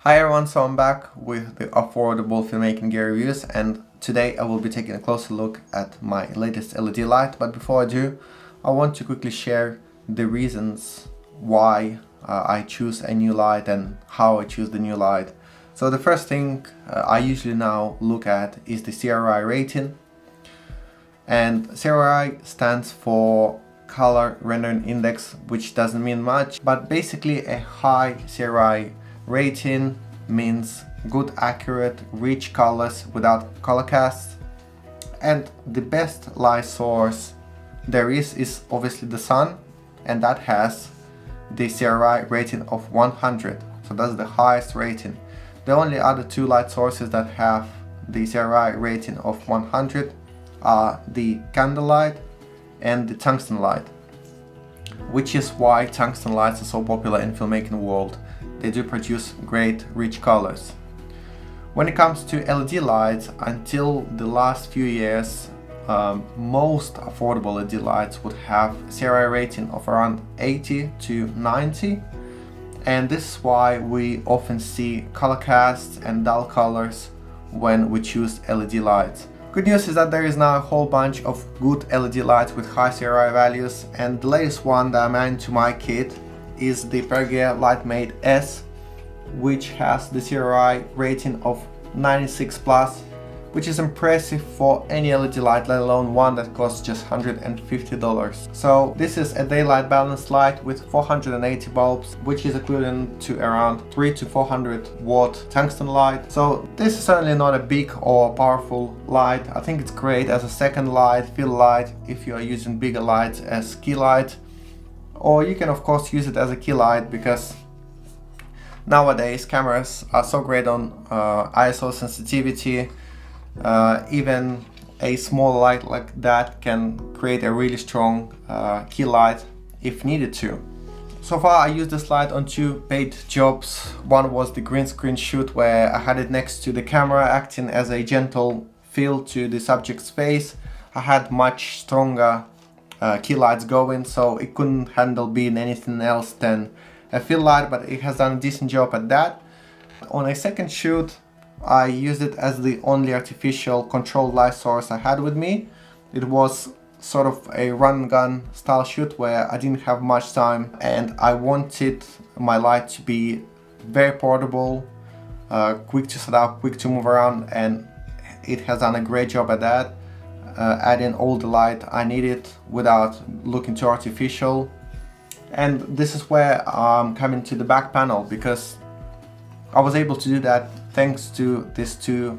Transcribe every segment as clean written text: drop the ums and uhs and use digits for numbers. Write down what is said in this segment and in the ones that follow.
Hi everyone, so I'm back with the affordable filmmaking gear reviews, and today I will be taking a closer look at my latest LED light. But before I do, I want to quickly share the reasons why I choose a new light and how I choose the new light. So the first thing I usually now look at is the CRI rating, and CRI stands for Color Rendering Index, which doesn't mean much, but basically a high CRI rating means good, accurate, rich colors without color casts. And the best light source there is obviously the sun, and that has the CRI rating of 100. So that's the highest rating. The only other two light sources that have the CRI rating of 100 are the candlelight and the tungsten light, which is why tungsten lights are so popular in filmmaking world. They do produce great rich colors. When it comes to LED lights, until the last few years, most affordable LED lights would have CRI rating of around 80 to 90, and this is why we often see color casts and dull colors when we choose LED lights. Good news is that there is now a whole bunch of good LED lights with high CRI values, and the latest one that I'm adding to my kit is the Pergear Lightmate S, which has the CRI rating of 96 plus, which is impressive for any LED light, let alone one that costs just $150. So this is a daylight balanced light with 480 bulbs, which is equivalent to around 3 to 400 watt tungsten light. So this is certainly not a big or powerful light. I think it's great as a second light, field light, if you are using bigger lights as key light. Or you can of course use it as a key light, because nowadays cameras are so great on ISO sensitivity. Even a small light like that can create a really strong key light if needed to. So far I used this light on two paid jobs. One was the green screen shoot, where I had it next to the camera acting as a gentle fill to the subject's face. I had much stronger key lights going, so it couldn't handle being anything else than a fill light, but it has done a decent job at that. On a second shoot, I used it as the only artificial controlled light source I had with me. It was sort of a run and gun style shoot where I didn't have much time, and I wanted my light to be very portable, quick to set up, quick to move around, and it has done a great job at that. Adding all the light I needed without looking too artificial. And this is where I'm coming to the back panel, because I was able to do that thanks to these two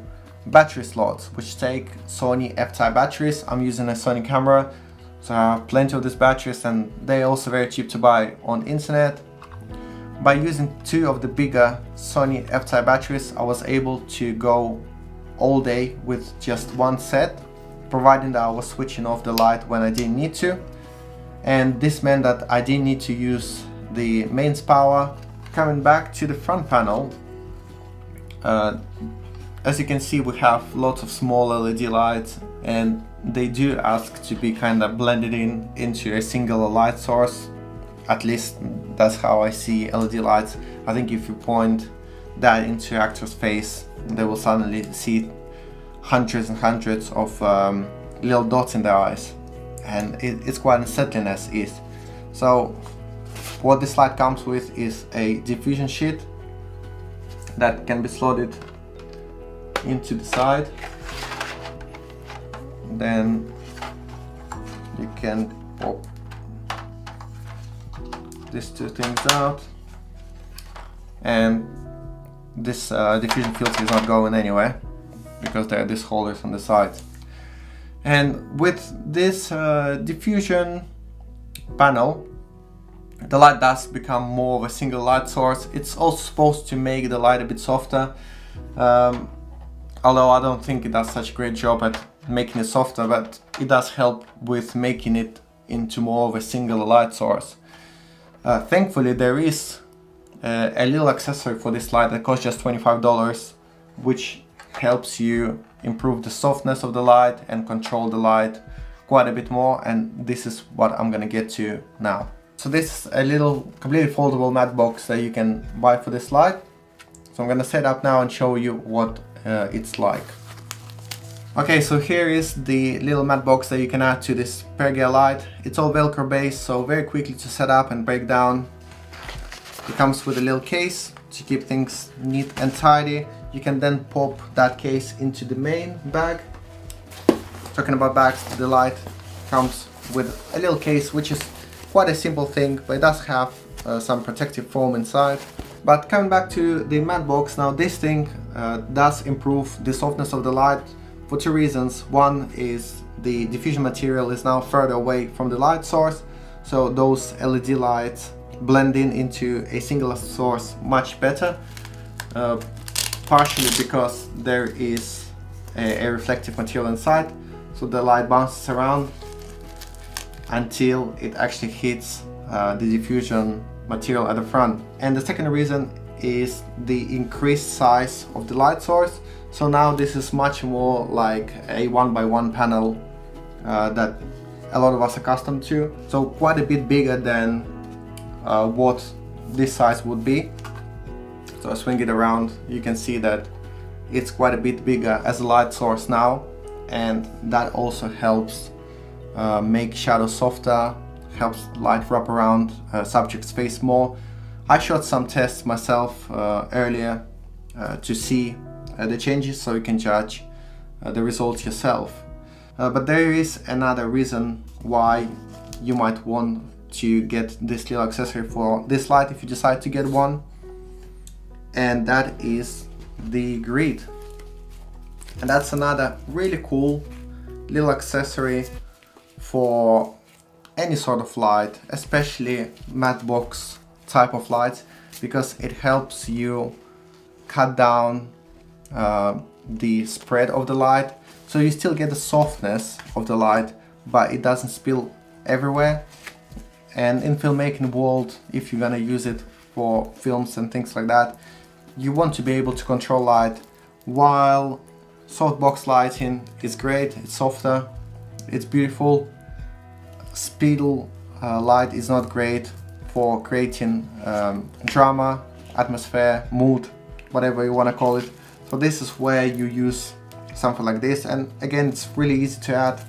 battery slots, which take Sony F-type batteries. I'm using a Sony camera, so I have plenty of these batteries, and they're also very cheap to buy on internet. By using two of the bigger Sony F-type batteries, I was able to go all day with just one set, providing that I was switching off the light when I didn't need to. And this meant that I didn't need to use the mains power. Coming back to the front panel, as you can see, we have lots of small LED lights, and they do ask to be kind of blended into a single light source. At least that's how I see LED lights. I think if you point that into actor's face, they will suddenly see hundreds and hundreds of little dots in their eyes, and it's quite unsettling as is. So what this light comes with is a diffusion sheet that can be slotted into the side. Then you can pop these two things out, and this diffusion filter is not going anywhere, because there are these holders on the sides. And with this diffusion panel, the light does become more of a single light source. It's also supposed to make the light a bit softer, although I don't think it does such a great job at making it softer, but it does help with making it into more of a single light source. Thankfully there is a little accessory for this light that costs just $25, which helps you improve the softness of the light and control the light quite a bit more, and this is what I'm gonna get to now. So this is a little completely foldable matte box that you can buy for this light. So So I'm gonna set up now and show you what it's like. Okay, so here is the little matte box that you can add to this Pergear light. It's all Velcro based, so very quickly to set up and break down. It comes with a little case to keep things neat and tidy. You can then pop that case into the main bag. Talking about bags, the light comes with a little case, which is quite a simple thing, but it does have some protective foam inside. But coming back to the matte box, now this thing does improve the softness of the light for two reasons. One is the diffusion material is now further away from the light source, so those LED lights blend in into a single source much better, partially because there is a reflective material inside, so the light bounces around until it actually hits the diffusion material at the front. And the second reason is the increased size of the light source. So now this is much more like a 1x1 panel that a lot of us are accustomed to. So quite a bit bigger than what this size would be. So I swing it around, you can see that it's quite a bit bigger as a light source now, and that also helps make shadows softer, helps light wrap around subject's face more. I shot some tests myself earlier to see the changes, so you can judge the results yourself. But there is another reason why you might want to get this little accessory for this light if you decide to get one, and that is the grid. And that's another really cool little accessory for any sort of light, especially matte box type of lights, because it helps you cut down the spread of the light, so you still get the softness of the light, but it doesn't spill everywhere. And in filmmaking world, if you're gonna use it for films and things like that, you want to be able to control light. While softbox lighting is great, it's softer, it's beautiful, speedle light is not great for creating drama, atmosphere, mood, whatever you want to call it. So this is where you use something like this, and again, it's really easy to add.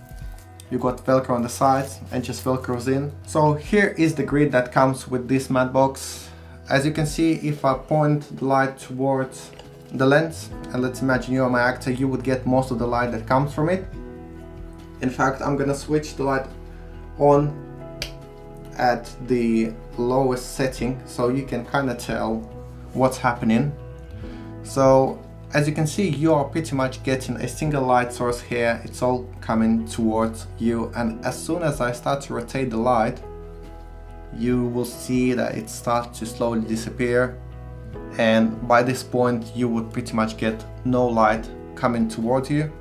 You got Velcro on the sides and just Velcros in. So here is the grid that comes with this matte box. As you can see, if I point the light towards the lens, and let's imagine you are my actor, you would get most of the light that comes from it. In fact, I'm gonna switch the light on at the lowest setting so you can kind of tell what's happening. So as you can see, you are pretty much getting a single light source here. It's all coming towards you, and as soon as I start to rotate the light, you will see that it starts to slowly disappear, and by this point you would pretty much get no light coming towards you.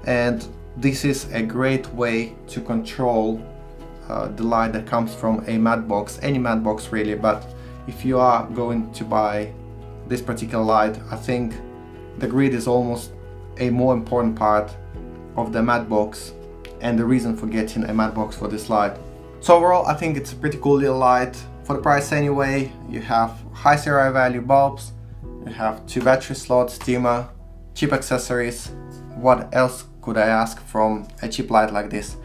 And this is a great way to control the light that comes from a matte box, any matte box really, but if you are going to buy this particular light, I think the grid is almost a more important part of the matte box and the reason for getting a matte box for this light. So overall, I think it's a pretty cool little light. For the price anyway, you have high CRI value bulbs, you have 2 battery slots, dimmer, cheap accessories. What else could I ask from a cheap light like this?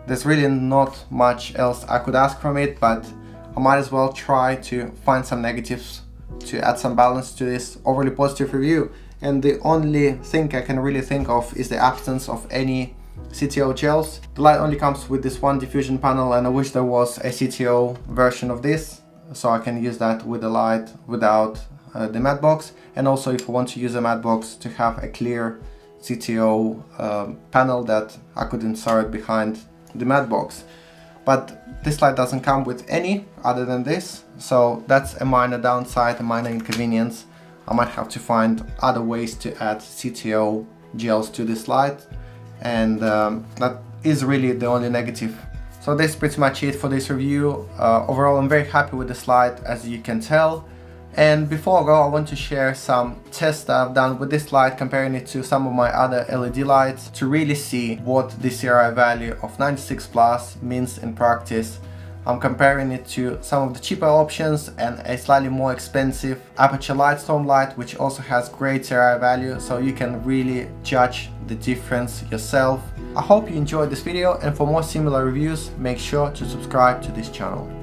There's really not much else I could ask from it, but I might as well try to find some negatives to add some balance to this overly positive review. And the only thing I can really think of is the absence of any CTO gels. The light only comes with this one diffusion panel, and I wish there was a CTO version of this so I can use that with the light without the matte box. And also, if I want to use a matte box, to have a clear CTO panel that I could insert behind the matte box. But this light doesn't come with any other than this, so that's a minor downside, a minor inconvenience. I might have to find other ways to add CTO gels to this light, and that is really the only negative. So this is pretty much it for this review. Overall, I'm very happy with this light, as you can tell. And before I go, I want to share some tests that I've done with this light, comparing it to some of my other LED lights to really see what the CRI value of 96 plus means in practice. I'm comparing it to some of the cheaper options and a slightly more expensive Aperture Lightstorm light, which also has great TRI value, so you can really judge the difference yourself. I hope you enjoyed this video, and for more similar reviews, make sure to subscribe to this channel.